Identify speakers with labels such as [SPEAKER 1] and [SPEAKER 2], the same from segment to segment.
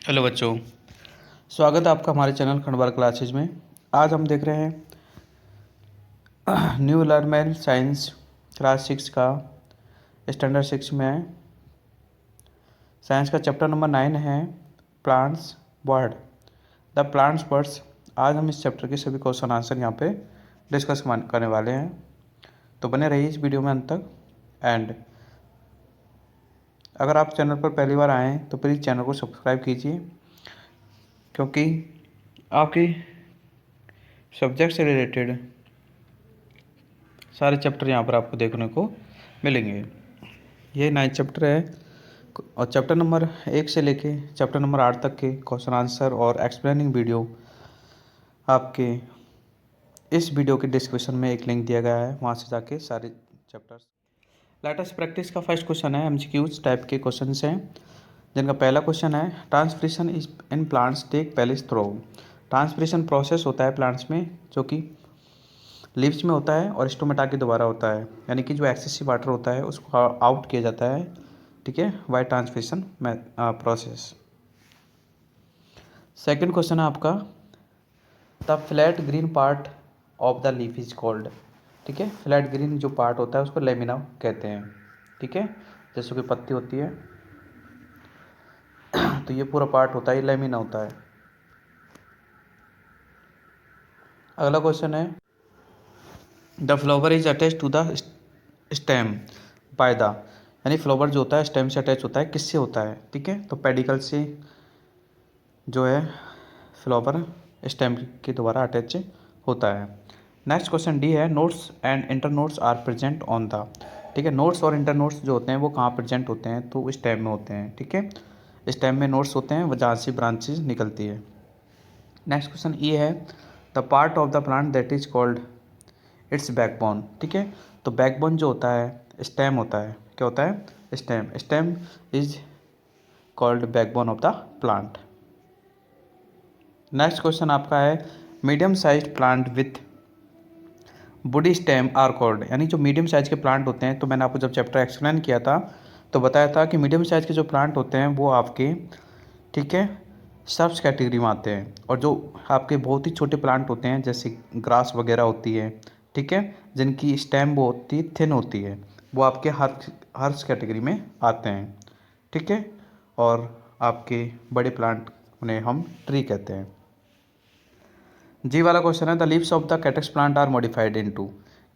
[SPEAKER 1] Hello बच्चों, स्वागत है आपका हमारे चैनल खंडवार क्लासेज में। आज हम देख रहे हैं न्यू लर्नर साइंस क्लास 6 का स्टैंडर्ड 6 में साइंस का चैप्टर नंबर 9 है plants word, the plants words. आज हम इस चैप्टर के सभी क्वेश्चन आंसर यहाँ पे डिस्कस करने वाले हैं, तो बने रहिए इस वीडियो में अंत तक। एंड अगर आप चैनल पर पहली बार आए हैं तो प्लीज़ चैनल को सब्सक्राइब कीजिए, क्योंकि आपकी सब्जेक्ट से रिलेटेड सारे चैप्टर यहाँ पर आपको देखने को मिलेंगे। ये 9 चैप्टर है और चैप्टर नंबर 1 से लेके चैप्टर नंबर 8 तक के क्वेश्चन आंसर और एक्सप्लेनिंग वीडियो आपके इस वीडियो के डिस्क्रिप्शन में एक लिंक दिया गया है, वहाँ से जाके सारे चैप्टर्स। लेटेस्ट प्रैक्टिस का फर्स्ट क्वेश्चन है, एमसीक्यूज टाइप के क्वेश्चन हैं, जिनका पहला क्वेश्चन है transpiration is in plants take place through. Transpiration process होता है प्लांट्स में जो कि लीव्स में होता है और स्टोमेटा के द्वारा होता है, यानी कि जो एक्सेसिव वाटर होता है उसको आउट किया जाता है, ठीक है, by transpiration process. Second question है आपका, the flat green part of the leaf is called. ठीक है, फ्लैट ग्रीन जो पार्ट होता है उसको लेमिना कहते हैं। ठीक है, जैसे कोई पत्ती होती है तो ये पूरा पार्ट होता है, ये लेमिना होता है। अगला क्वेश्चन है, the flower is attach to the stem by the, यानी फ्लावर जो होता है स्टेम से अटैच होता है, किससे होता है? ठीक है, तो पेडिकल से जो है फ्लावर स्टेम के द्वारा अटैच होता है। नेक्स्ट क्वेश्चन डी है, nodes and internodes are present on the. ठीक है, नोट्स और इंटर नोट्स जो होते हैं वो कहाँ प्रेजेंट होते हैं? तो स्टेम में होते हैं। ठीक है, स्टेम में नोट्स होते हैं, जहाँ से ब्रांचेज निकलती है। नेक्स्ट क्वेश्चन ये है, the part of the plant that is called its backbone. ठीक है, तो बैकबोन जो होता है स्टेम होता है। क्या होता है? Stem. Stem is called backbone of the plant. Next question आपका है, medium size plant with woody stem are called, यानी जो मीडियम साइज के प्लांट होते हैं, तो मैंने आपको जब चैप्टर एक्सप्लेन किया था तो बताया था कि मीडियम साइज के जो प्लांट होते हैं वो आपके, ठीक है, सर्ब्स कैटेगरी में आते हैं, और जो आपके बहुत ही छोटे प्लांट होते हैं जैसे ग्रास वगैरह होती है, ठीक है, जिनकी स्टेम बहुत ही थिन होती है, वो आपके हर्ब्स कैटेगरी में आते हैं। ठीक है, और आपके बड़े प्लांट उन्हें हम ट्री कहते हैं। जी वाला क्वेश्चन है, the leaves of the cactus plant are modified into.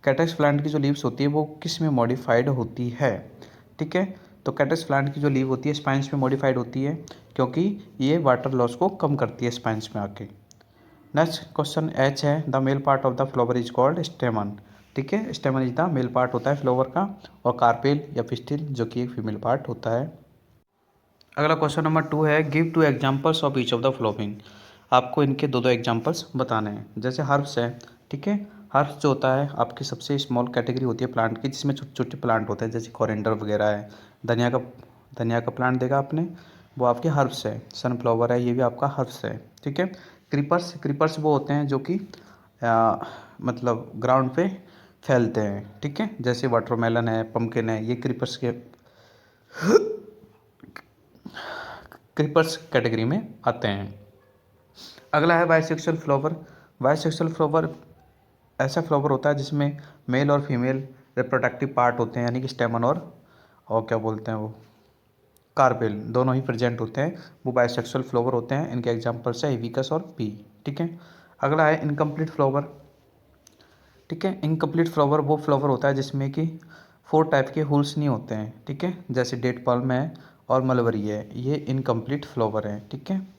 [SPEAKER 1] Cactus plant की जो लीव्स होती है वो किस में मॉडिफाइड होती है? ठीक है, तो कैटक्स प्लांट की जो लीव होती है स्पाइन्स में मॉडिफाइड होती है, क्योंकि ये वाटर लॉस को कम करती है स्पाइन्स में आके। नेक्स्ट क्वेश्चन एच है, the male part of the flower is called स्टेमन। ठीक है, स्टेमन इज द मेल पार्ट होता है फ्लावर का, और कार्पेल या पिस्टिल जो कि एक फीमेल पार्ट होता है। अगला क्वेश्चन नंबर 2 है, give 2 examples of each of the following. आपको इनके दो एग्जांपल्स बताने हैं। जैसे हर्ब्स है, ठीक है, हर्ब्स जो होता है आपकी सबसे स्मॉल कैटेगरी होती है प्लांट की, जिसमें छोटे छोटे प्लांट होते हैं, जैसे कोरिएंडर वगैरह है, धनिया का प्लांट देखा आपने, वो आपके हर्ब्स है। सनफ्लावर है, ये भी आपका हर्ब्स है। ठीक है, क्रीपर्स वो होते हैं जो कि मतलब ग्राउंड पे फैलते हैं। ठीक है, जैसे वाटरमेलन है, पम्पकिन है, ये क्रीपर्स कैटेगरी में आते हैं। अगला है बाइसेक्सुअल फ्लावर। बाइसेक्सुअल फ्लावर ऐसा फ्लावर होता है जिसमें मेल और फीमेल रिप्रोडक्टिव पार्ट होते हैं, यानी कि स्टेमन और क्या बोलते हैं वो, कार्पेल, दोनों ही प्रेजेंट होते हैं, वो बाइसेक्सुअल फ्लावर होते हैं। इनके एग्जांपल्स है हिबिस्कस और पी। ठीक है, अगला है इनकम्प्लीट फ्लावर। ठीक है, इनकम्प्लीट फ्लावर वो फ्लावर होता है जिसमें कि 4 टाइप के हुल्स नहीं होते हैं। ठीक है, जैसे डेट पाल्म है और मलबरी है, ये इनकम्प्लीट फ्लावर है। ठीक है,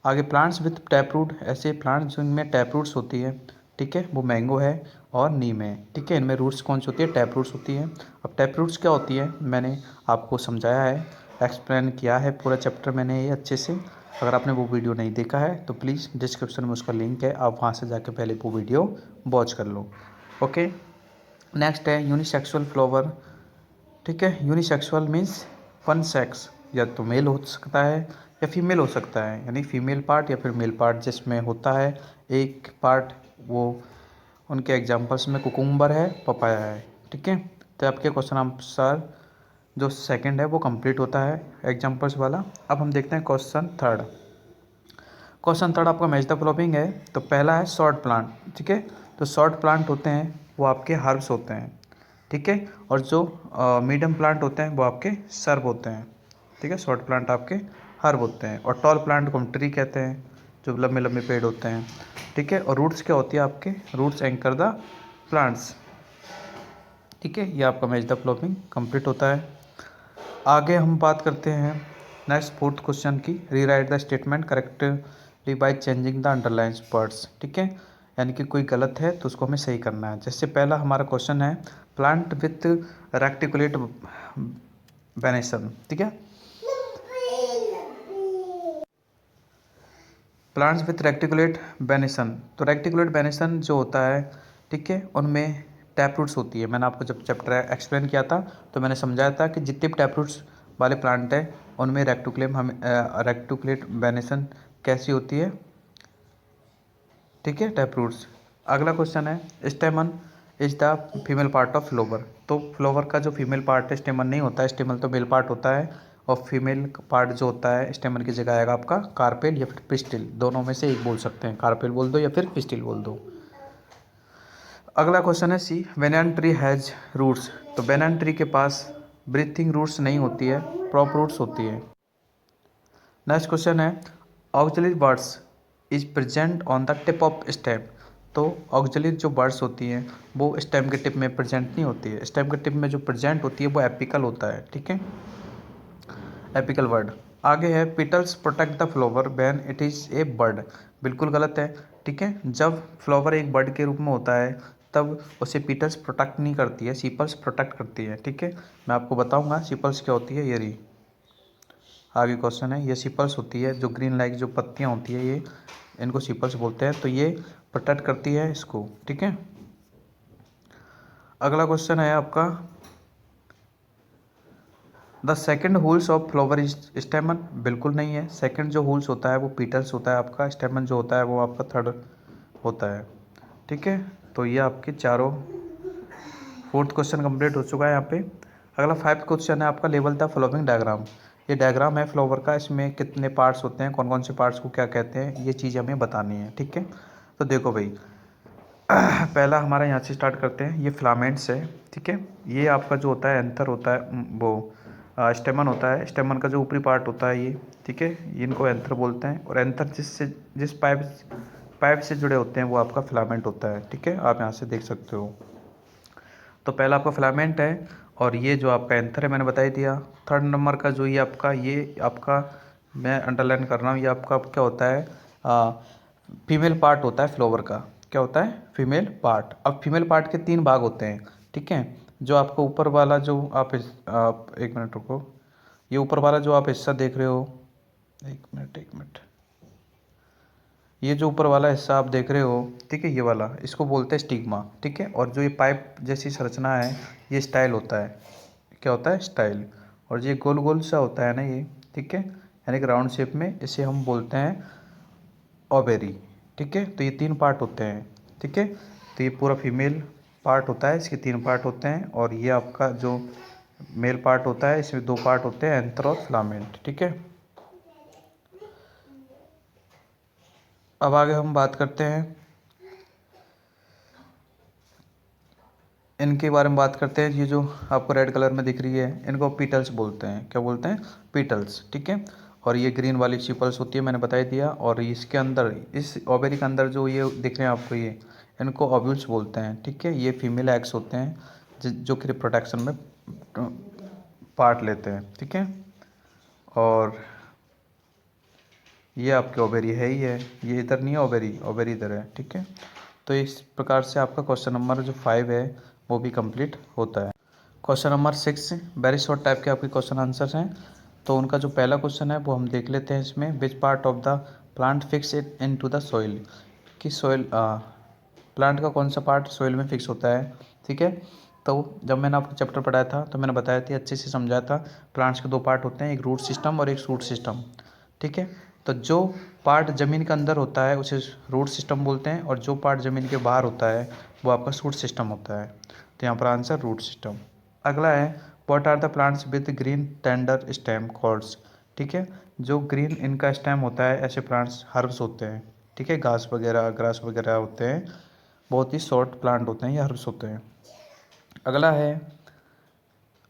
[SPEAKER 1] आगे प्लांट्स विथ टैप रूट, ऐसे प्लांट्स जिनमें टैप रूट्स होती है, ठीक है, वो मैंगो है और नीम है। ठीक है, इनमें रूट्स कौन सी होती है? टैप रूट्स होती है। अब टैप रूट्स क्या होती है मैंने आपको समझाया है, एक्सप्लेन किया है पूरा चैप्टर मैंने ये अच्छे से। अगर आपने वो वीडियो नहीं देखा है तो प्लीज़ डिस्क्रिप्शन में उसका लिंक है, आप वहाँ से जाके पहले वो वीडियो वॉच कर लो। ओके, नेक्स्ट है यूनिसेक्सुअल फ्लावर। ठीक है, यूनिसेक्सुअल मीन्स वन सेक्स, या तो मेल हो सकता है या फीमेल हो सकता है, यानी फीमेल पार्ट या फिर मेल पार्ट जिसमें होता है एक पार्ट, वो उनके एग्जांपल्स में कुकुम्बर है, पपाया है। ठीक है, तो आपके क्वेश्चन आंसर जो सेकंड है वो कंप्लीट होता है एग्जांपल्स वाला। अब हम देखते हैं क्वेश्चन थर्ड। क्वेश्चन थर्ड आपका मैच द फॉलोइंग है। तो पहला है शॉर्ट प्लांट, ठीक है। तो शॉर्ट प्लांट होते हैं वो आपके हर्ब्स होते हैं, ठीक है। और जो मीडियम प्लांट होते हैं वो आपके सर्ब होते हैं, ठीक है। शॉर्ट प्लांट आपके हर्ब होते हैं और टॉल प्लांट को हम ट्री कहते हैं, जो लंबे लंबे पेड़ होते हैं, ठीक है। और रूट्स क्या होती है आपके, रूट्स एंकर द प्लांट्स, ठीक है। ये आपका मैच द फॉलोइंग कंप्लीट होता है। आगे हम बात करते हैं नेक्स्ट फोर्थ क्वेश्चन की, rewrite the statement correctly by changing the underline words, ठीक है। यानी कि कोई गलत है तो उसको हमें सही करना है। जैसे पहला हमारा क्वेश्चन है प्लांट विथ रेक्टिकुलेट वेनेसन, ठीक है। प्लांट्स विथ रेक्टिकुलेट वेनेसन, तो रेक्टिकुलेट वेनेसन जो होता है, ठीक है, उनमें टैप रूट्स होती है। मैंने आपको जब चैप्टर एक्सप्लेन किया था तो मैंने समझाया था कि जितने भी टैप रूट्स वाले प्लांट है उनमें रेक्टिकुलेट वेनेसन कैसी होती है, ठीक है, टैप रूट्स। अगला क्वेश्चन है स्टेमन is the female part of flower. तो फ्लोवर का जो फीमेल पार्ट है स्टेमन नहीं होता है, स्टेमन तो मेल पार्ट होता है और फीमेल पार्ट जो होता है स्टेमन की जगह आएगा आपका कार्पेल या फिर पिस्टिल, दोनों में से एक बोल सकते हैं, कार्पेल बोल दो या फिर पिस्टिल बोल दो। अगला क्वेश्चन है सी बेनियन ट्री हैज रूट्स। तो बेनियन ट्री के पास ब्रीथिंग रूट्स नहीं होती है, प्रॉप रूट्स होती है। नेक्स्ट क्वेश्चन है auxiliary birds is present on the tip of stem. तो ऑक्सिलरी जो बर्ड्स होती हैं वो स्टेम के टिप में प्रेजेंट नहीं होती है, स्टेम के टिप में जो प्रेजेंट होती है वो एपिकल होता है, ठीक है, एपिकल वर्ड। आगे है petals protect the flower when it is a bud. बिल्कुल गलत है, ठीक है। जब फ्लावर एक बर्ड के रूप में होता है तब उसे पिटल्स प्रोटेक्ट नहीं करती है, सीपल्स प्रोटेक्ट करती है, ठीक है। मैं आपको बताऊंगा सीपल्स क्या होती है, ये रही आगे क्वेश्चन है। ये सीपल्स होती है जो ग्रीन लाइक जो पत्तियां होती है ये, इनको सीपल्स बोलते हैं। तो ये प्रोटेक्ट करती है इसको, ठीक है। अगला क्वेश्चन है आपका the second holes of flower is स्टेमन। बिल्कुल नहीं है, सेकेंड जो होल्स होता है वो पीटल्स होता है आपका, स्टेमन जो होता है वो आपका थर्ड होता है, ठीक है। तो ये आपके चारों फोर्थ क्वेश्चन कंप्लीट हो चुका है यहाँ पे। अगला फाइव्थ क्वेश्चन है आपका लेवल द फॉलोइंग डायग्राम। ये डायग्राम है फ्लावर का, इसमें कितने पार्ट्स होते हैं, कौन कौन से पार्ट्स को क्या कहते हैं, ये चीज़ हमें बतानी है, ठीक है। तो देखो भाई पहला हमारा यहाँ से स्टार्ट करते हैं, ये फिलामेंट्स है, ठीक है। ये आपका जो होता है एंथर होता है, वो स्टेमन होता है, स्टेमन का जो ऊपरी पार्ट होता है ये, ठीक है, इनको एंथर बोलते हैं। और एंथर जिस पाइप से जुड़े होते हैं वो आपका फिलामेंट होता है, ठीक है, आप यहाँ से देख सकते हो। तो पहला आपका फिलामेंट है और ये जो आपका एंथर है मैंने बता ही दिया। थर्ड नंबर का जो ये आपका मैं अंडरलाइन कर रहा हूँ, ये आपका क्या होता है, फीमेल पार्ट होता है फ्लावर का, क्या होता है, फीमेल पार्ट। अब फीमेल पार्ट के 3 भाग होते हैं, ठीक है। जो आपका ऊपर वाला जो आप एक मिनट रुको, ये ऊपर वाला जो आप हिस्सा देख रहे हो, एक मिनट, ये जो ऊपर वाला हिस्सा आप देख रहे हो, ठीक है, ये वाला इसको बोलते हैं स्टिग्मा, ठीक है। और जो ये पाइप जैसी संरचना है ये स्टाइल होता है, क्या होता है, स्टाइल। और ये गोल गोल सा होता है ना ये, ठीक है, यानी कि राउंड शेप में, इसे हम बोलते हैं ओवेरी, ठीक है। तो ये 3 पार्ट होते हैं, ठीक है। तो ये पूरा फीमेल पार्ट होता है, इसके 3 पार्ट होते हैं। और ये आपका जो मेल पार्ट होता है इसमें 2 पार्ट होते हैं, एंथर और फिलामेंट, ठीक है। अब आगे हम बात करते हैं इनके बारे में बात करते हैं। ये जो आपको रेड कलर में दिख रही है इनको पीटल्स बोलते हैं, क्या बोलते हैं, पीटल्स, ठीक है। और ये ग्रीन वाली शिपल्स होती है, मैंने बता ही दिया। और इसके अंदर इस ओवेरी के अंदर जो ये दिख रहे हैं आपको ये, इनको ओव्यूल्स बोलते हैं, ठीक है। ये फीमेल एग्स होते हैं जो कि रिप्रोडक्शन में पार्ट लेते हैं, ठीक है। और ये आपके ओवेरी है ही है, ये इधर नहीं है ओवेरी, ओवेरी इधर है, ठीक है। तो इस प्रकार से आपका क्वेश्चन नंबर जो 5 है वो भी कंप्लीट होता है। Question number 6 very short type के आपके क्वेश्चन आंसर्स हैं। तो उनका जो पहला क्वेश्चन है वो हम देख लेते हैं इसमें, which part of the plant fix it into the soil. कि सॉइल प्लांट का कौन सा पार्ट सॉइल में फिक्स होता है, ठीक है। तो जब मैंने आपको चैप्टर पढ़ाया था तो मैंने बताया था, अच्छे से समझाया था, प्लांट्स के 2 पार्ट होते हैं, एक रूट सिस्टम और एक शूट सिस्टम, ठीक है। तो जो पार्ट ज़मीन के अंदर होता है उसे रूट सिस्टम बोलते हैं और जो पार्ट ज़मीन के बाहर होता है वो आपका शूट सिस्टम होता है। तो यहाँ पर आंसर रूट सिस्टम। अगला है what are the plants with green tender stem called. ठीक है। जो ग्रीन इनका स्टेम होता है, ऐसे प्लांट्स हर्ब्स होते हैं, ठीक है, घास वगैरह ग्रास वगैरह होते हैं, बहुत ही शॉर्ट प्लांट होते हैं, ये हर्ब्स होते हैं। अगला है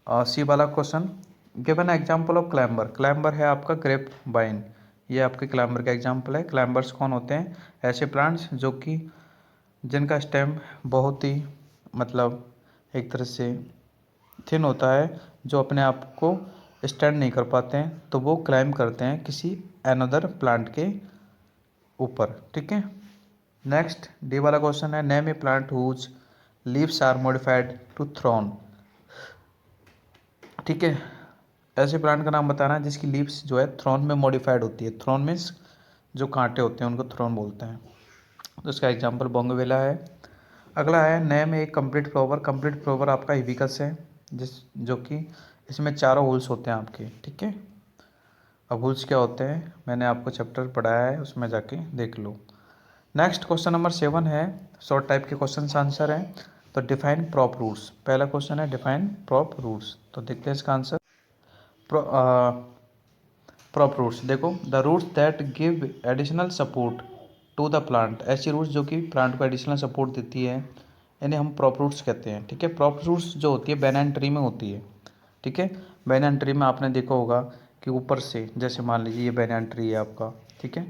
[SPEAKER 1] सी वाला question, given example of climber. Climber है आपका ग्रेप वाइन, ये आपके क्लाइंबर का एग्जाम्पल है। क्लाइंबर्स कौन होते हैं? ऐसे प्लांट्स जो कि जिनका स्टेम बहुत ही मतलब एक तरह से थिन होता है, जो अपने आप को स्टैंड नहीं कर पाते हैं, तो वो क्लाइंब करते हैं किसी अनदर प्लांट के ऊपर, ठीक है। नेक्स्ट डी वाला क्वेश्चन है, name a plant whose leaves are modified to thorn. ठीक है, ऐसे प्लांट का नाम बताना है जिसकी लीव्स जो है थ्रोन में मॉडिफाइड होती है। थ्रोन मीन्स जो कांटे होते हैं उनको थ्रोन बोलते हैं। तो इसका एग्जाम्पल बोगनविला है। अगला है नेम एक कंप्लीट फ्लावर। कंप्लीट फ्लावर आपका हिबिस्कस है, जिस जो कि इसमें चारों होल्स होते हैं आपके, ठीक है। अब होल्स क्या होते हैं मैंने आपको चैप्टर पढ़ाया है, उसमें जाके देख लो। नेक्स्ट क्वेश्चन नंबर 7 है, शॉर्ट टाइप के क्वेश्चन आंसर हैं। तो डिफाइन प्रॉप रूट्स, पहला क्वेश्चन है डिफाइन प्रॉप रूट्स। तो देखते हैं इसका आंसर। प्रॉप रूट्स देखो, the roots that give additional support to the plant. ऐसी रूट्स जो कि प्लांट को एडिशनल सपोर्ट देती है, इन्हें हम प्रॉप रूट्स कहते हैं, ठीक है। प्रॉप रूट्स जो होती है बैनियन ट्री में होती है, ठीक है। बैनियन ट्री में आपने देखा होगा कि ऊपर से, जैसे मान लीजिए ये बैनियन ट्री है आपका, ठीक है,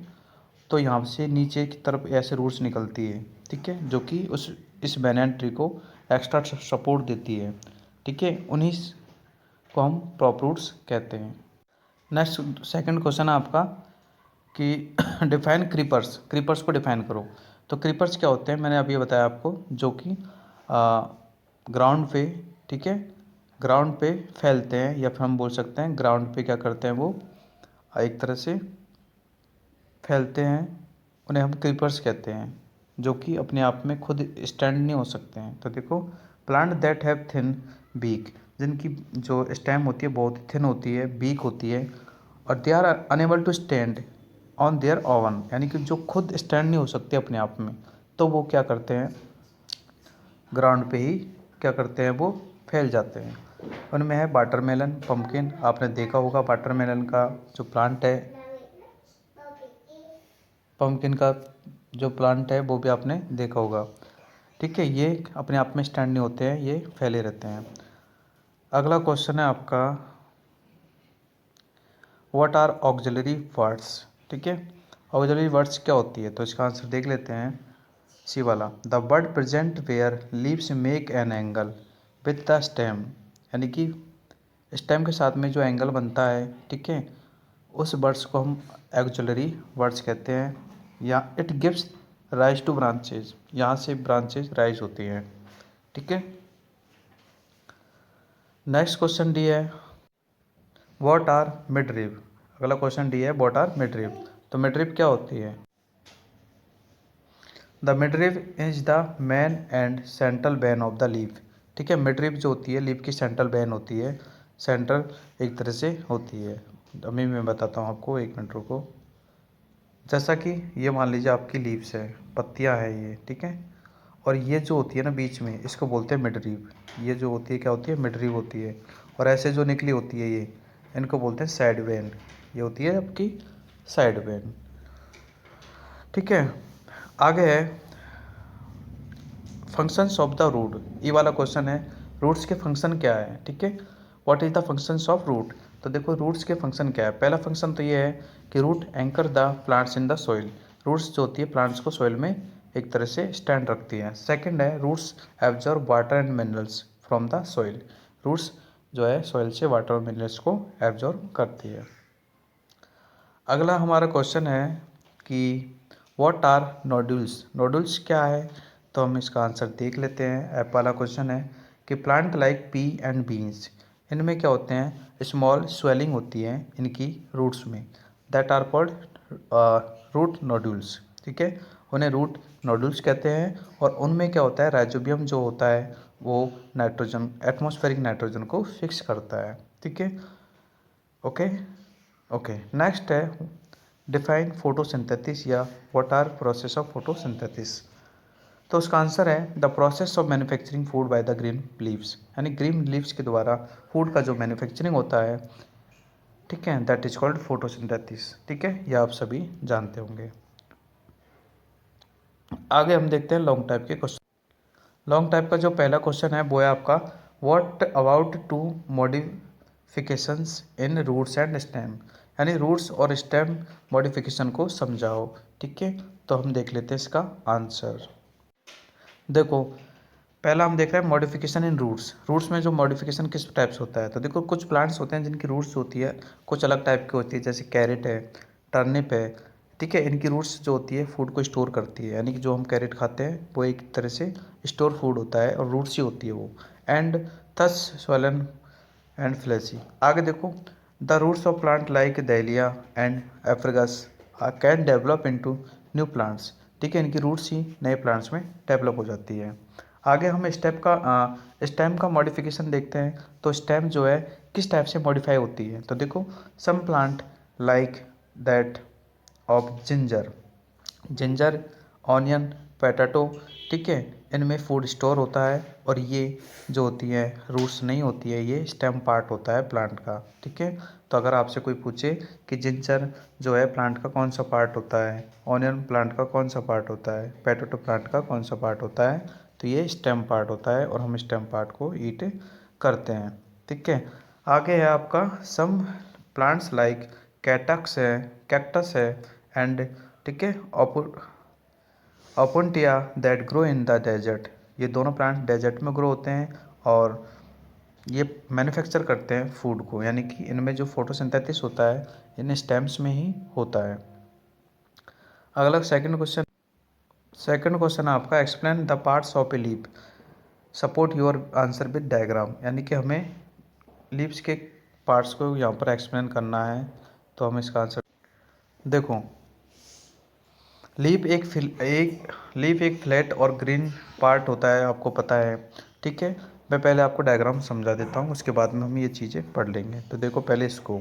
[SPEAKER 1] तो यहाँ से नीचे की तरफ ऐसे रूट्स निकलती है, ठीक है, जो कि उस इस बैनियन ट्री को एक्स्ट्रा सपोर्ट देती है, ठीक है। उन्हीं को हम प्रॉप रूट्स कहते हैं। नेक्स्ट सेकंड क्वेश्चन है आपका कि डिफाइन क्रीपर्स। क्रीपर्स को डिफाइन करो। तो क्रीपर्स क्या होते हैं, मैंने अभी बताया आपको, जो कि ग्राउंड पे, ठीक है, ग्राउंड पे फैलते हैं, या फिर हम बोल सकते हैं ग्राउंड पे क्या करते हैं, वो एक तरह से फैलते हैं, उन्हें हम क्रीपर्स कहते हैं, जो कि अपने आप में खुद स्टैंड नहीं हो सकते हैं। तो देखो, plant that have thin weak, जिनकी जो स्टेम होती है बहुत थिन होती है, बीक होती है, और they are unable to stand on their own, यानी कि जो खुद स्टैंड नहीं हो सकते अपने आप में, तो वो क्या करते हैं, ग्राउंड पे ही क्या करते हैं, वो फैल जाते हैं। उनमें है वाटरमेलन, पम्पकिन। आपने देखा होगा वाटरमेलन का जो प्लांट है, पम्पकिन का जो प्लांट है वो भी आपने देखा होगा, ठीक है। ये अपने आप में स्टैंड नहीं होते हैं, ये फैले रहते हैं। अगला क्वेश्चन है आपका, व्हाट आर ऑक्सिलरी वर्ड्स, ठीक है। ऑक्सिलरी वर्ड्स क्या होती है, तो इसका आंसर देख लेते हैं। सी वाला, the word present where leaves make an angle with the stem, यानी कि स्टेम के साथ में जो एंगल बनता है, ठीक है, उस वर्ड्स को हम ऑक्सिलरी वर्ड्स कहते हैं। या it gives rise to branches, यहाँ से ब्रांचेज राइज होती हैं, ठीक है। नेक्स्ट क्वेश्चन डी है, व्हाट आर मिडरिव। अगला क्वेश्चन डी है, व्हाट आर मिडरिव। तो मिडरिव क्या होती है? The midrib is the main and central vein of the leaf, ठीक है। मिडरिव जो होती है लीफ की सेंट्रल वेन होती है, सेंट्रल एक तरह से होती है। अभी मैं बताता हूँ आपको, एक मिनट रुको। जैसा कि ये मान लीजिए आपकी लीव्स है, पत्तियाँ है ये, ठीक है, और ये जो होती है ना बीच में, इसको बोलते हैं मिडरिव। ये जो होती है क्या होती है, मिडरिव होती है। और ऐसे जो निकली होती है ये, इनको बोलते हैं साइड वेन। ये होती है आपकी साइड वेन, ठीक है। आगे है फंक्शंस ऑफ द रूट। ये वाला क्वेश्चन है, रूट्स के फंक्शन क्या है, ठीक है। What is the functions of root. तो देखो रूट्स के फंक्शन क्या है। पहला फंक्शन तो ये है कि root anchor the plants in the soil. Roots जो होती है प्लांट्स को सॉइल में एक तरह से स्टैंड रखती है। सेकंड है roots absorb water and minerals from the soil. Roots जो है सॉइल से वाटर और मिनरल्स को एब्जॉर्ब करती है। अगला हमारा क्वेश्चन है कि व्हाट आर नोड्यूल्स। नोड्यूल्स क्या है, तो हम इसका आंसर देख लेते हैं। ऐप वाला क्वेश्चन है कि plant like P and beans, इनमें क्या होते हैं, स्मॉल स्वेलिंग होती है इनकी रूट्स में, that are called root nodules, ठीक है। उन्हें रूट नोड्यूल्स कहते हैं। और उनमें क्या होता है, राइजोबियम जो होता है वो नाइट्रोजन, एटमॉस्फेरिक नाइट्रोजन को फिक्स करता है, ठीक है। Okay okay. नेक्स्ट है डिफाइन फोटोसिंथेसिस या what are process of photosynthesis. तो उसका आंसर है the process of manufacturing food by the green leaves, यानी ग्रीन लीव्स के द्वारा फूड का जो मैन्युफैक्चरिंग होता है, ठीक है, दैट इज कॉल्ड फोटोसिंथेसिस। ठीक है, ये आप सभी जानते होंगे। आगे हम देखते हैं लॉन्ग टाइप के क्वेश्चन। लॉन्ग टाइप का जो पहला क्वेश्चन है वो है आपका what about two modifications in roots and stem, यानी रूट्स और स्टेम मॉडिफिकेशन को समझाओ। ठीक है, तो हम देख लेते हैं इसका आंसर। देखो, पहला हम देख रहे हैं मॉडिफिकेशन इन रूट्स। रूट्स में जो मॉडिफिकेशन किस टाइप से होता है, तो देखो कुछ प्लांट्स होते हैं जिनकी रूट्स होती है कुछ अलग टाइप की होती है, जैसे कैरेट है, टर्निप है। ठीक है, इनकी रूट्स जो होती है फूड को स्टोर करती है, यानी कि जो हम कैरेट खाते हैं वो एक तरह से स्टोर फूड होता है और रूट्स ही होती है वो। And thus swollen and fleshy. आगे देखो, the roots of plant like dahlia and asparagus can develop into new plants. ठीक है, इनकी रूट्स ही नए प्लांट्स में डेवलप हो जाती है। आगे हम स्टेम का मॉडिफिकेशन देखते हैं। तो स्टेम जो है किस टाइप से मॉडिफाई होती है, तो देखो some plant like that of ginger, onion, potato. ठीक है, इनमें फूड स्टोर होता है और ये जो होती है रूट्स नहीं होती है, ये स्टेम पार्ट होता है प्लांट का। ठीक है, तो अगर आपसे कोई पूछे कि जिंजर जो है प्लांट का कौन सा पार्ट होता है, ऑनियन प्लांट का कौन सा पार्ट होता है, पोटैटो प्लांट का कौन सा पार्ट होता है, तो ये स्टेम पार्ट होता है और हम स्टेम पार्ट को ईट करते हैं। ठीक है, आगे है आपका सम प्लांट्स लाइक कैक्टस है एंड, ठीक है, opuntia that grow in the desert. ये दोनों प्लांट डेजर्ट में ग्रो होते हैं और ये मैन्युफैक्चर करते हैं फूड को, यानी कि इनमें जो फोटोसिंथेसिस होता है इन स्टेम्स में ही होता है। अगला सेकंड क्वेश्चन है आपका explain the parts of a leaf, support your answer with diagram, यानी कि हमें लीव्स के पार्ट्स को यहाँ पर एक्सप्लेन करना है। तो हम इसका आंसर देखो, लीफ एक फ्लैट और ग्रीन पार्ट होता है, आपको पता है। ठीक है, मैं पहले आपको डायग्राम समझा देता हूँ, उसके बाद में हम ये चीज़ें पढ़ लेंगे। तो देखो पहले इसको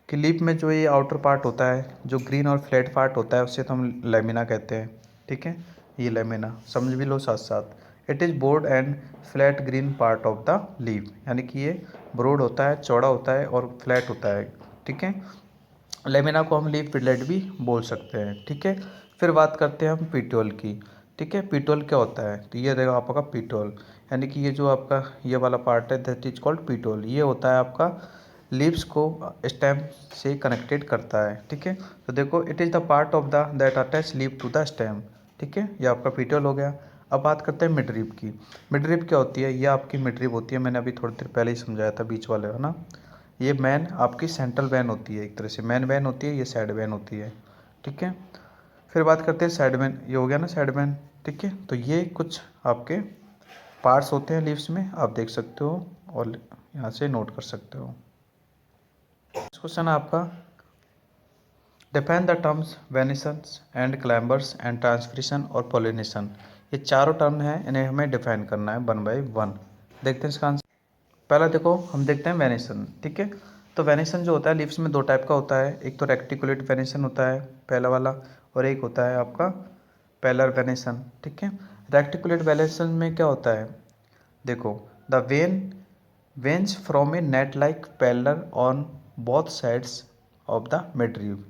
[SPEAKER 1] कि लीफ में जो ये आउटर पार्ट होता है, जो ग्रीन और फ्लैट पार्ट होता है, उसे तो हम लेमिना कहते हैं। ठीक है, ये लेमिना समझ भी लो साथ साथ। It is broad and flat green part of the leaf, यानी कि ये ब्रॉड होता है, चौड़ा होता है और फ्लैट होता है। ठीक है, लेमिना को हम लीफ पिडलेट भी बोल सकते हैं। ठीक है, फिर बात करते हैं हम पीटोल की। ठीक है, पीटोल क्या होता है, तो ये रहेगा आपका पीटोल, यानी कि ये जो आपका ये वाला पार्ट है दैट इज कॉल्ड पीटोल। ये होता है आपका लीव्स को स्टेम से कनेक्टेड करता है। ठीक है, तो देखो it is the part of the that attach leaf to the stem. ठीक है, ये आपका पीटोल हो गया। अब बात करते हैं मिडरिप की। मिडरिप क्या होती है, ये आपकी मिडरिप होती है, मैंने अभी थोड़ी देर पहले ही समझाया था, बीच वाले है ना। ये मैन आपकी सेंट्रल वैन होती है, एक तरह से मैन वैन होती है, ये साइड वैन होती है। ठीक है, फिर बात करते हैं साइड वैन, ये हो गया ना साइड वैन। ठीक है, तो ये कुछ आपके पार्ट्स होते हैं लीव्स में, आप देख सकते हो और यहाँ से नोट कर सकते हो। क्वेश्चन है आपका define the terms venations and climbers and transcription और पोलिनेशन। ये चारों टर्म हैं, इन्हें हमें डिफाइन करना है 1 बाय 1। देखते हैं इसका आंसर। पहला देखो हम देखते हैं वेनेसन। ठीक है, तो वेनेसन जो होता है लीव्स में दो टाइप का होता है, एक तो रेक्टिकुलेट वेनेसन होता है पहला वाला, और एक होता है आपका पैलर वेनेसन। ठीक है, रेक्टिकुलेट वेनेसन में क्या होता है, देखो the veins from a net like pillar on both sides of the midrib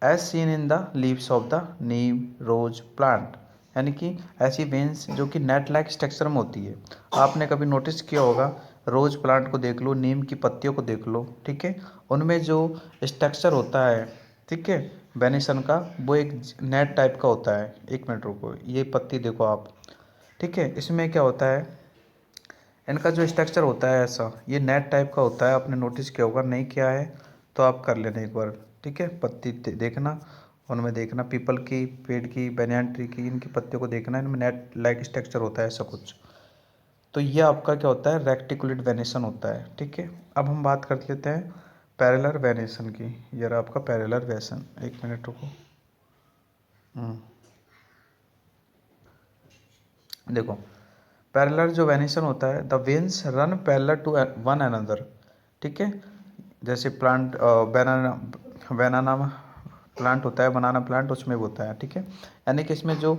[SPEAKER 1] as seen in the leaves of the neem rose plant, यानी कि ऐसी वेन्स जो कि नेट लाइक स्ट्रक्चर में होती है। आपने कभी नोटिस किया होगा, रोज प्लांट को देख लो, नीम की पत्तियों को देख लो। ठीक है, उनमें जो स्ट्रक्चर होता है, ठीक है, वेनेसन का, वो एक नेट टाइप का होता है। एक मिनट रुको, ये पत्ती देखो आप। ठीक है, इसमें क्या होता है, इनका जो स्ट्रक्चर होता है ऐसा, ये नेट टाइप का होता है। आपने नोटिस किया होगा, नहीं किया है तो आप कर लेना एक बार। ठीक है, पत्ती देखना, उनमें देखना, पीपल की पेड़ की, बैनियन ट्री की, इनकी पत्तियों को देखना, इनमें नेट लाइक स्ट्रक्चर होता है ऐसा कुछ। तो ये आपका क्या होता है, रेक्टिकुलेट वेनेसन होता है। ठीक है, अब हम बात कर लेते हैं पैरेलल वेनेसन की। ये रहा आपका पैरेलल वेनेसन, एक मिनट रुको। देखो पैरेलल जो वेनेसन होता है, the veins run parallel to one another. ठीक है, जैसे प्लांट बनाना बनाना प्लांट होता है, बनाना प्लांट, उसमें भी होता है। ठीक है, यानी कि इसमें जो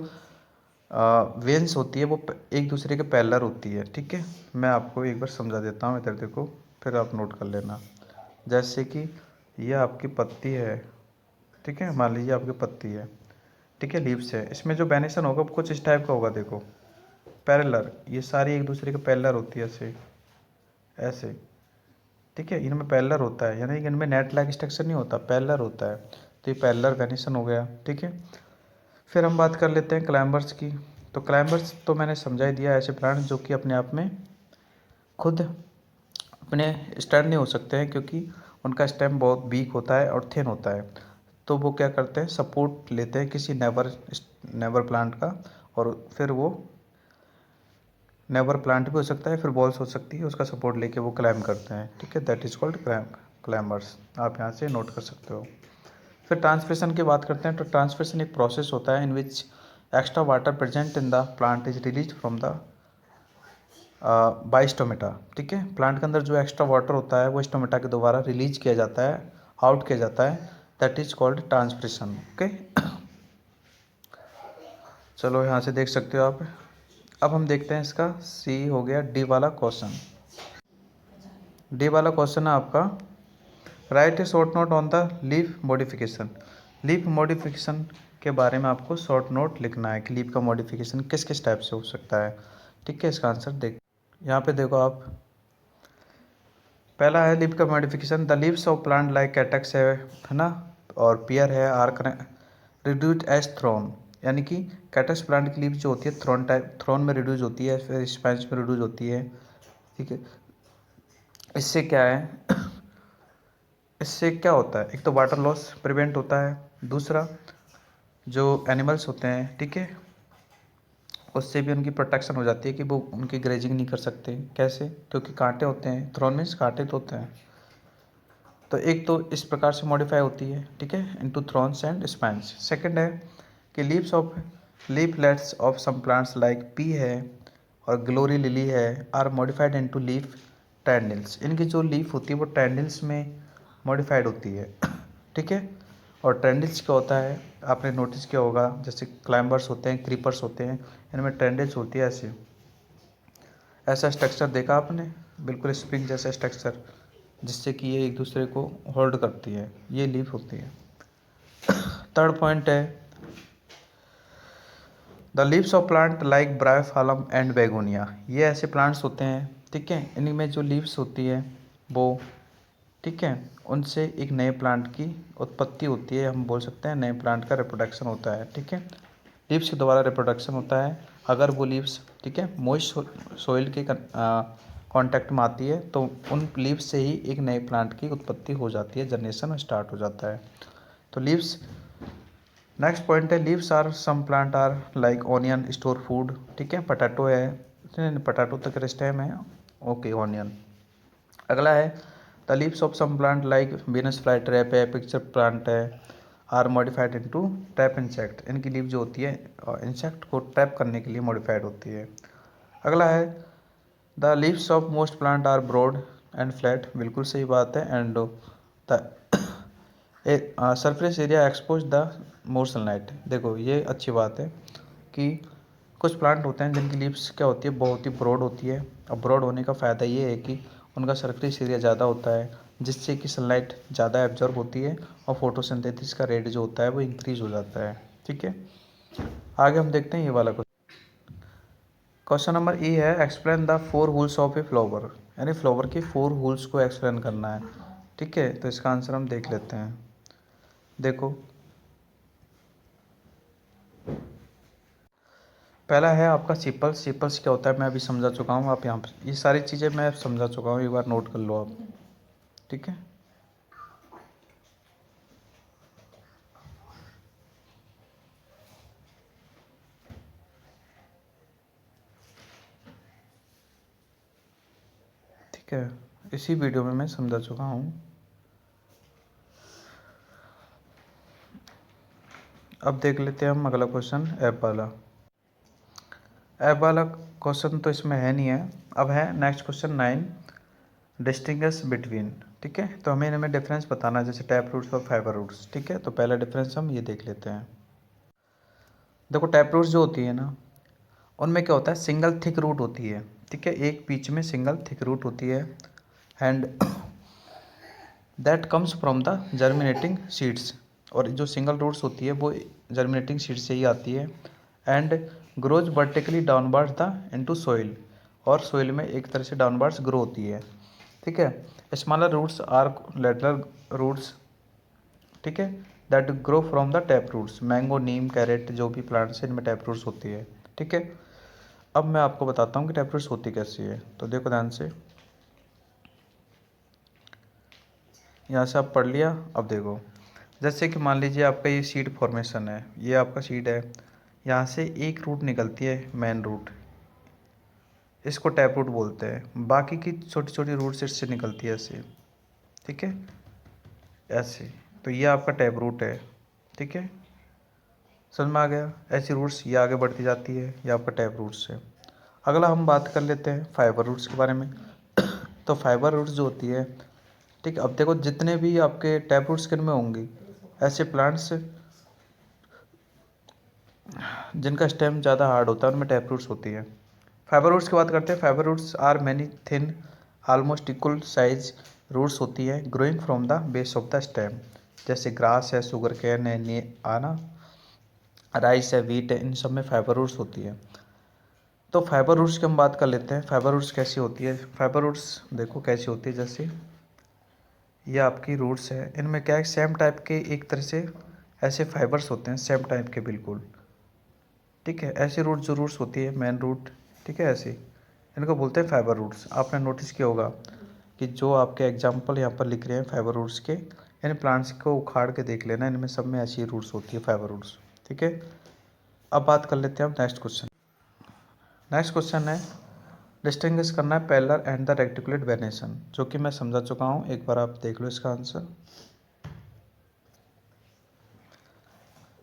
[SPEAKER 1] वेन्स होती है वो एक दूसरे के पैरेलल होती है। ठीक है, मैं आपको एक बार समझा देता हूँ, इधर देखो, फिर आप नोट कर लेना। जैसे कि ये आपकी पत्ती है, ठीक है, मान लीजिए आपकी पत्ती है, ठीक है, लीव्स है, इसमें जो वेनेशन होगा वो कुछ इस टाइप का होगा, देखो पैरेलल, ये सारी एक दूसरे के पैरेलल होती है, ऐसे ऐसे, ठीक है, इनमें पैरेलल होता है, यानी कि इनमें नेट लाइक स्ट्रक्चर नहीं होता, पैरेलल होता है, तो ये पैरेलल वेनेशन हो गया, ठीक है। फिर हम बात कर लेते हैं क्लाइंबर्स की। तो क्लाइंबर्स तो मैंने समझा ही दिया, ऐसे प्लांट जो कि अपने आप में खुद अपने स्टैंड नहीं हो सकते हैं, क्योंकि उनका स्टेम बहुत वीक होता है और थिन होता है, तो वो क्या करते हैं, सपोर्ट लेते हैं किसी नेबर प्लांट का, और फिर वो नेबर प्लांट भी हो सकता है, फिर बॉल्स हो सकती है, उसका सपोर्ट लेके वो क्लाइम करते हैं, ठीक है, दैट इज कॉल्ड क्लाइंबर्स, आप यहाँ से नोट कर सकते हो। फिर ट्रांसपिरेशन की बात करते हैं, तो ट्रांसपिरेशन एक प्रोसेस होता है in which extra water present in the plant is release from the by stomata, ठीक है, प्लांट के अंदर जो एक्स्ट्रा वाटर होता है वो स्टोमेटा के द्वारा रिलीज किया जाता है, आउट किया जाता है, that is called transpiration, okay. चलो यहाँ से देख सकते हो आप। अब हम देखते हैं इसका सी हो गया, डी वाला क्वेश्चन। डी वाला क्वेश्चन है आपका, right A short note on the leaf modification. Leaf modification के बारे में आपको शॉर्ट नोट लिखना है कि लीफ का मॉडिफिकेशन किस किस टाइप से हो सकता है, ठीक है। इसका आंसर देख, यहाँ पे देखो आप, पहला है लीफ का modification, the leaves of plant like cactus है ना, और पियर है, आर रिड्यूज एज थ्रोन, यानी कि कैटक्स प्लांट की लीफ जो होती है थ्रोन टाइप, थ्रोन में रिड्यूज होती है, फिर स्पैंज में रिड्यूज होती है, ठीक है। इससे क्या है, इससे क्या होता है, एक तो वाटर लॉस प्रिवेंट होता है, दूसरा जो एनिमल्स होते हैं, ठीक है, उससे भी उनकी प्रोटेक्शन हो जाती है कि वो उनकी ग्रेजिंग नहीं कर सकते, कैसे, क्योंकि कांटे होते हैं, थ्रोन मीन्स कांटे तो होते हैं, तो एक तो इस प्रकार से मॉडिफाई होती है, ठीक है, into thorns and spines. Second है कि leaflets of some plants like pea है और ग्लोरी लिली है are modified into leaf tendrils, इनकी जो लीफ होती है वो टैंडल्स में मॉडिफाइड होती है, ठीक है। और टैंडल्स क्या होता है, आपने नोटिस किया होगा, जैसे क्लाइंबर्स होते हैं, क्रीपर्स होते हैं, इनमें टैंडल्स होती है, ऐसे ऐसा स्ट्रक्चर देखा आपने, बिल्कुल स्प्रिंग जैसा स्ट्रक्चर, जिससे कि ये एक दूसरे को होल्ड करती है, ये लीफ होती है। थर्ड पॉइंट है, the leaves of plant like bryophyllum and begonia, ये ऐसे प्लांट्स होते हैं, ठीक है, इनमें जो लीव्स होती है वो, ठीक है, उनसे एक नए प्लांट की उत्पत्ति होती है, हम बोल सकते हैं नए प्लांट का रिप्रोडक्शन होता है, ठीक है, लीव्स के द्वारा रिप्रोडक्शन होता है। अगर वो लीव्स, ठीक है, मॉइस्ट सोइल के कांटेक्ट में आती है तो उन लीव्स से ही एक नए प्लांट की उत्पत्ति हो जाती है, जनरेशन स्टार्ट हो जाता है। तो लीव्स, नेक्स्ट पॉइंट है, leaves are some plant are like onion store food, ठीक है, पटाटो है, पटाटो तक स्टेम है, ओके, ऑनियन। अगला है, the leaves of some plant like Venus fly trap है, पिक्चर प्लांट है, are modified into trap insect, इनकी लीव जो होती है इंसेक्ट को ट्रैप करने के लिए मॉडिफाइड होती है। अगला है, the leaves of most plant are broad and flat, बिल्कुल सही बात है, and the surface area expose the more sunlight, देखो ये अच्छी बात है कि कुछ प्लांट होते हैं जिनकी लीव्स क्या होती है, बहुत ही ब्रॉड होती है, और ब्रॉड होने का फ़ायदा ये है कि उनका सरफेस एरिया ज़्यादा होता है, जिससे कि सनलाइट ज़्यादा एब्जॉर्ब होती है और फोटोसिंथेसिस का रेट जो होता है वो इंक्रीज हो जाता है, ठीक है। आगे हम देखते हैं ये वाला क्वेश्चन नंबर ई है, explain the four whorls of a flower, यानी फ्लावर के फोर हुल्स को एक्सप्लेन करना है, ठीक है। तो इसका आंसर हम देख लेते हैं, देखो पहला है आपका सिपल्स, सिपल्स क्या होता है मैं अभी समझा चुका हूँ, आप यहाँ पर ये सारी चीज़ें मैं समझा चुका हूँ, एक बार नोट कर लो आप, ठीक है। ठीक है, इसी वीडियो में मैं समझा चुका हूँ। अब देख लेते हैं हम अगला क्वेश्चन, ऐप वाला। ऐप वाला क्वेश्चन तो इसमें है नहीं है, अब है नेक्स्ट क्वेश्चन 9, डिस्टिंग्विश बिटवीन, ठीक है। तो हमें इनमें डिफरेंस बताना है, जैसे टैप रूट्स और फाइबर रूट्स, ठीक है। तो पहला डिफरेंस हम ये देख लेते हैं, देखो टैप रूट्स जो होती है ना, उनमें क्या होता है, सिंगल थिक रूट होती है, ठीक है, एक बीच में सिंगल थिक रूट होती है, and that comes from the germinating seeds, और जो सिंगल रूट्स होती है वो जर्मिनेटिंग सीड से ही आती है। And grows vertically downwards the into soil, और सोइल में एक तरह से डाउनवर्ड्स ग्रो होती है। ठीक है। Smaller roots are lateral roots, ठीक है, that grow from the tap roots. Mango, neem, carrot जो भी प्लांट्स हैं इनमें टैप रूट्स होती है। ठीक है। अब मैं आपको बताता हूँ कि टैप रूट्स होती कैसी है। तो देखो ध्यान से, यहाँ से आप पढ़ लिया। अब देखो, जैसे कि मान लीजिए आपका ये सीड फॉर्मेशन है, ये आपका सीड है, यहाँ से एक रूट निकलती है मेन रूट, इसको टैप रूट बोलते हैं। बाकी की छोटी छोटी रूट्स इससे निकलती है ऐसे, ठीक है, ऐसे। तो ये आपका टैप रूट है। ठीक है, समझ में आ गया। ऐसी रूट्स ये आगे बढ़ती जाती है, ये आपका टैप रूट्स है। अगला हम बात कर लेते हैं फाइबर रूट्स के बारे में। तो फाइबर रूट्स जो होती है, ठीक है, अब देखो जितने भी आपके टैप रूट्स किन में होंगी, ऐसे प्लांट्स जिनका स्टेम ज़्यादा हार्ड होता है उनमें टैप रूट्स होती है। फाइबर रूट्स की बात करते हैं। Fibre roots are many thin almost equal size roots होती है growing from the base of the stem. जैसे ग्रास है, शुगर केन है, आना राइस है, व्हीट है, इन सब में फाइबर रूट्स होती है। तो फाइबर रूट्स की हम बात कर लेते हैं। फाइबर रूट्स कैसी होती है। फाइबर रूट्स देखो कैसी होती है, जैसे ये आपकी रूट्स है, इनमें क्या है, सेम टाइप के एक तरह से ऐसे फाइबर्स होते हैं, सेम टाइप के बिल्कुल। ठीक है, ऐसे रूट जो रूट्स होती है मेन रूट, ठीक है, ऐसे इनको बोलते हैं फाइबर रूट्स। आपने नोटिस किया होगा कि जो आपके एग्जाम्पल यहाँ पर लिख रहे हैं फाइबर रूट्स के, इन प्लांट्स को उखाड़ के देख लेना, इनमें सब में ऐसी रूट्स होती है, फाइबर रूट्स। ठीक है। अब बात कर लेते हैं हम नेक्स्ट क्वेश्चन। नेक्स्ट क्वेश्चन है, डिस्टिंग्विश करना है पैरेलल एंड द रेक्टिकुलेट वेनेशन, जो कि मैं समझा चुका हूँ, एक बार आप देख लो इसका आंसर।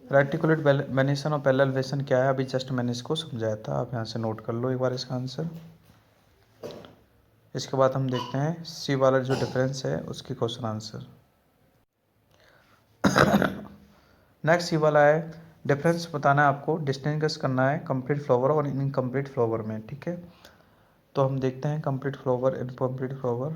[SPEAKER 1] रेक्टिकुलेट वेनेशन और पैरेलल वेनेशन क्या है, अभी जस्ट मैंने इसको समझाया था, आप यहाँ से नोट कर लो एक बार इसका आंसर। इसके बाद हम देखते हैं सी वाला जो डिफरेंस है उसकी क्वेश्चन आंसर। नेक्स्ट सी वाला है, डिफरेंस बताना है आपको, डिस्टिंग्विश करना है कंप्लीट फ्लावर और इनकम्प्लीट फ्लावर में। ठीक है, तो हम देखते हैं कंप्लीट फ्लावर, इनकम्प्लीट फ्लावर।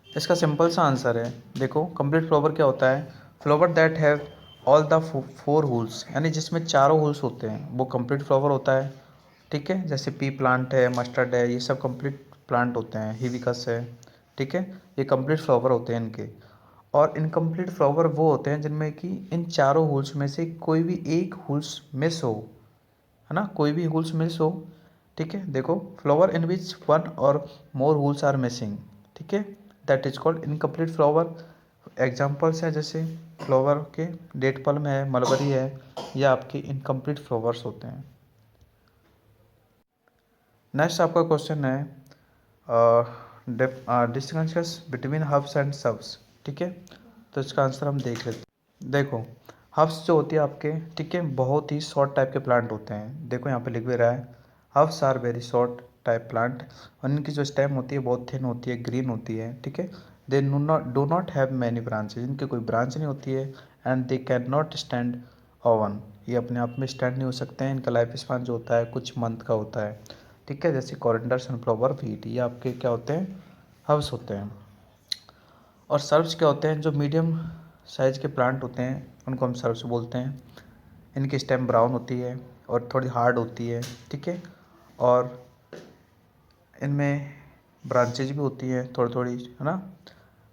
[SPEAKER 1] इसका सिंपल सा आंसर है, देखो कंप्लीट फ्लावर क्या होता है, flower that have all the four holes, यानी जिसमें चारों होल्स होते हैं वो कंप्लीट फ्लावर होता है। ठीक है, जैसे पी प्लांट है, मस्टर्ड है, ये सब कंप्लीट प्लांट होते हैं, हिबिस्कस है। ठीक है, ये कंप्लीट फ्लावर होते हैं इनके। और इनकम्प्लीट फ्लावर वो होते हैं जिनमें कि इन चारों होल्स में से कोई भी एक होल्स मिस हो, है ना, कोई भी होल्स मिस हो। ठीक है, देखो फ्लावर इन विच वन और मोर होल्स आर मिसिंग, ठीक है, that is called incomplete flower. Examples हैं जैसे फ्लावर के डेट पल्म है, मलबरी है, या आपके इनकम्प्लीट फ्लावर्स होते हैं। नेक्स्ट आपका क्वेश्चन है distinguish between herbs and shrubs. ठीक है, तो इसका आंसर हम देख लेते हैं। देखो हब्स जो होती है आपके, ठीक है, बहुत ही शॉर्ट टाइप के प्लांट होते हैं। देखो यहाँ पे लिख भी रहा है, herbs are very short type plant, और इनकी जो स्टेम होती है बहुत थिन होती है, ग्रीन होती है। ठीक है, they do not have many branches, इनकी कोई ब्रांच नहीं होती है। And they can not stand oven, ये अपने आप में स्टैंड नहीं हो सकते हैं। इनका लाइफ स्पान जो होता है कुछ मंथ का होता है। ठीक है, जैसे कोरिएंडर, सनफ्लावर, व्हीट, ये आपके क्या होते हैं, हर्ब्स होते हैं। और सर्ब्स क्या होते हैं, जो मीडियम साइज़ के प्लांट होते हैं उनको हम सर्ब्स बोलते हैं। इनकी स्टेम ब्राउन होती है और थोड़ी हार्ड होती है। ठीक है, और इनमें ब्रांचेज भी होती हैं थोड़ी थोड़ी, है ना।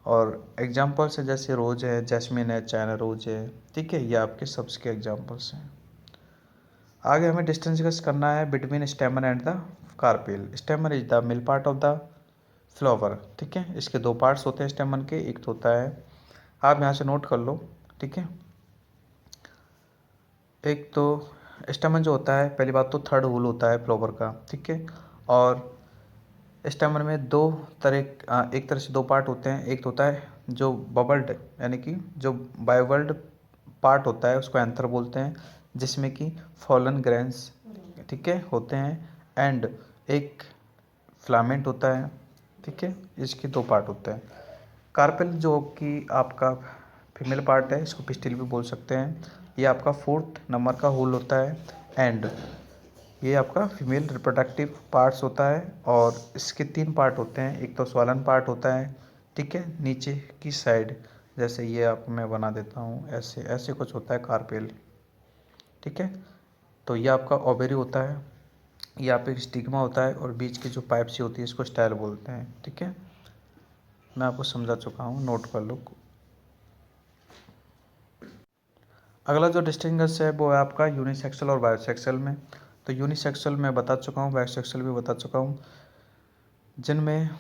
[SPEAKER 1] और एग्जांपल्स है जैसे रोज़ है, जैस्मिन है, चाइना रोज़ है। ठीक है, ये आपके सब्स के एग्जांपल्स हैं। आगे हमें डिस्टिंग्विश करना है between स्टेमन and the carpel. स्टेमन is the mill part of the flower. ठीक है, इसके दो पार्ट्स होते हैं स्टेमन के, एक तो होता है, आप यहाँ से नोट कर लो। ठीक है, एक तो स्टेमन जो होता है, पहली बात तो थर्ड होल होता है फ्लावर का। ठीक है, और स्टेमन में दो तरह, एक तरह से दो पार्ट होते हैं। एक तो होता है जो बबल्ड, यानी कि जो बाइवल्ड पार्ट होता है उसको एंथर बोलते हैं, जिसमें कि फॉलन ग्रेन्स, ठीक है, होते हैं। एंड एक फ्लामेंट होता है। ठीक है, इसके दो पार्ट होते हैं। कार्पेल जो कि आपका फीमेल पार्ट है, इसको पिस्टिल भी बोल सकते हैं, ये आपका फोर्थ नंबर का होल होता है। एंड ये आपका फीमेल रिप्रोडक्टिव पार्ट्स होता है, और इसके तीन पार्ट होते हैं। एक तो स्वालन पार्ट होता है, ठीक है, नीचे की साइड, जैसे ये आप मैं बना देता हूँ, ऐसे ऐसे कुछ होता है कार्पेल। ठीक है, तो ये आपका ओवेरी होता है, ये आप एक स्टिग्मा होता है, और बीच की जो पाइप सी होती है इसको स्टाइल बोलते हैं। ठीक है, मैं आपको समझा चुका हूँ, नोट कर लो। अगला जो डिस्टिंग्विश है वो है आपका यूनिसेक्सुअल और बायोसेक्सुअल में। तो यूनिसेक्सुअल मैं बता चुका हूँ, बायोसेक्सुअल भी बता चुका हूँ, जिनमें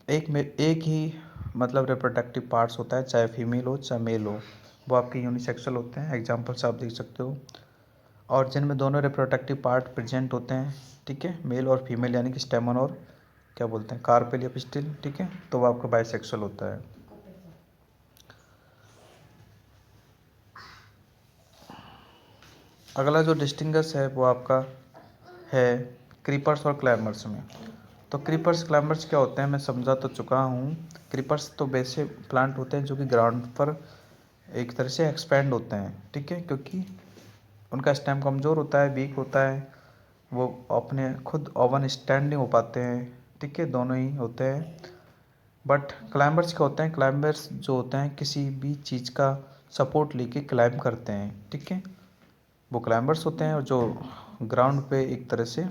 [SPEAKER 1] एक ही मतलब रिप्रोडक्टिव पार्ट्स होता है, चाहे फीमेल हो चाहे मेल हो, वो आपके यूनिसेक्सुअल होते हैं। एग्जांपल्स आप देख सकते हो। और जिनमें दोनों रिप्रोडक्टिव पार्ट प्रेजेंट होते हैं, ठीक है, मेल और फीमेल, यानी कि स्टेमन और क्या बोलते हैं, कार्पेल या पिस्टिल, ठीक है, तो वो आपका बाइसेक्सुअल होता है। अगला जो डिस्टिंग्विश है वो आपका है क्रीपर्स और क्लाइंबर्स में। तो क्रीपर्स क्लाइंबर्स क्या होते हैं मैं समझा तो चुका हूँ। क्रीपर्स तो वैसे प्लांट होते हैं जो कि ग्राउंड पर एक तरह से एक्सपेंड होते हैं, ठीक है, क्योंकि उनका स्टेम कमज़ोर होता है, वीक होता है, वो अपने खुद ओवन स्टैंड नहीं हो पाते हैं, ठीक है, दोनों ही होते हैं। बट क्लाइंबर्स क्या होते हैं, क्लाइंबर्स जो होते हैं किसी भी चीज़ का सपोर्ट लेके क्लाइंब करते हैं, ठीक है, वो क्लाइंबर्स होते हैं। और जो ग्राउंड पे एक तरह से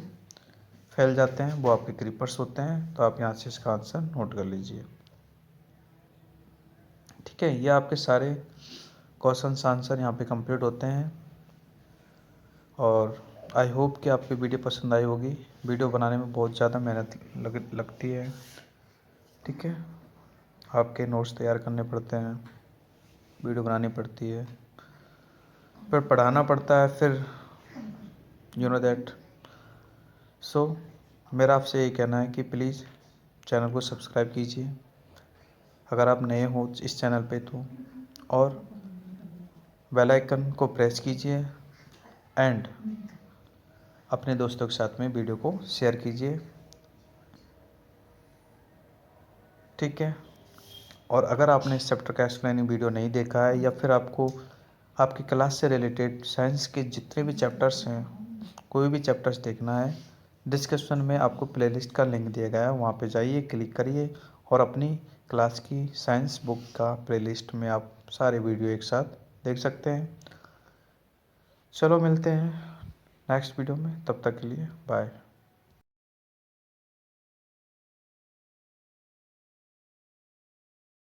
[SPEAKER 1] फैल जाते हैं वो आपके क्रीपर्स होते हैं। तो आप यहाँ से इसका आंसर नोट कर लीजिए। ठीक है, ये आपके सारे क्वेश्चंस आंसर यहाँ पे कंप्लीट होते हैं। और आई होप कि आपकी वीडियो पसंद आई होगी। वीडियो बनाने में बहुत ज़्यादा मेहनत लगती है, ठीक है, आपके नोट्स तैयार करने पड़ते हैं, वीडियो बनानी पड़ती है, फिर पढ़ाना पड़ता है, फिर यू नो दैट। सो मेरा आपसे यही कहना है कि प्लीज़ चैनल को सब्सक्राइब कीजिए अगर आप नए हो इस चैनल पे तो, और बेल आइकन को प्रेस कीजिए, एंड अपने दोस्तों के साथ में वीडियो को शेयर कीजिए। ठीक है, और अगर आपने इस चैप्टर का एक्सप्लेनिंग वीडियो नहीं देखा है, या फिर आपको आपकी क्लास से रिलेटेड साइंस के जितने भी चैप्टर्स हैं, कोई भी चैप्टर्स देखना है, डिस्क्रिप्शन में आपको प्लेलिस्ट का लिंक दिया गया है, वहाँ पे जाइए, क्लिक करिए, और अपनी क्लास की साइंस बुक का प्लेलिस्ट में आप सारे वीडियो एक साथ देख सकते हैं। चलो मिलते हैं नेक्स्ट वीडियो में, तब तक के लिए बाय।